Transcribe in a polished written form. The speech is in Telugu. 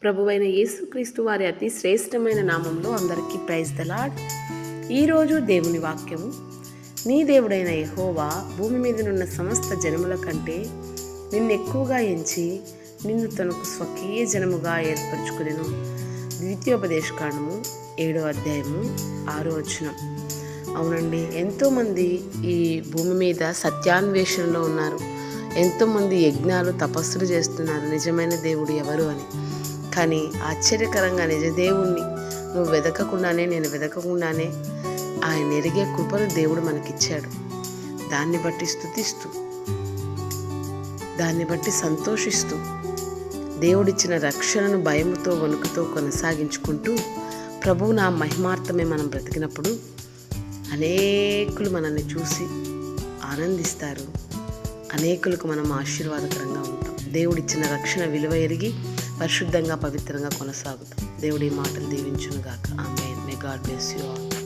ప్రభువైన యేసుక్రీస్తు వారి అతి శ్రేష్టమైన నామంలో అందరికీ ప్రైజ్ ద లార్డ్. ఈరోజు దేవుని వాక్యము, నీ దేవుడైన యెహోవా భూమి మీదనున్న సమస్త జనముల కంటే నిన్ను ఎక్కువగా ఎంచి నిన్ను తనకు స్వకీయ జనముగా ఏర్పరచుకునేను. ద్వితీయోపదేశకాండము 7వ అధ్యాయము 6వ వచనం. అవునండి, ఎంతోమంది ఈ భూమి మీద సత్యాన్వేషణలో ఉన్నారు. ఎంతోమంది యజ్ఞాలు తపస్సులు చేస్తున్నారు, నిజమైన దేవుడు ఎవరు అని. కానీ ఆశ్చర్యకరంగా నిజ దేవుణ్ణి నువ్వు నేను వెతకకుండానే ఆయన ఎరిగే కృపను దేవుడు మనకిచ్చాడు. దాన్ని బట్టి స్తుతిస్తూ, దాన్ని బట్టి సంతోషిస్తూ, దేవుడిచ్చిన రక్షణను భయముతో వణుకుతో కొనసాగించుకుంటూ ప్రభువు నా మహిమార్థమే మనం బ్రతికినప్పుడు అనేకులు మనల్ని చూసి ఆనందిస్తారు. అనేకులకు మనం ఆశీర్వాదకరంగా ఉంటాం. దేవుడిచ్చిన రక్షణ విలువ ఎరిగి పరిశుద్ధంగా పవిత్రంగా కొనసాగుతాం. దేవుడి మాటలు దీవించునుగాక. Amen. May God bless you all.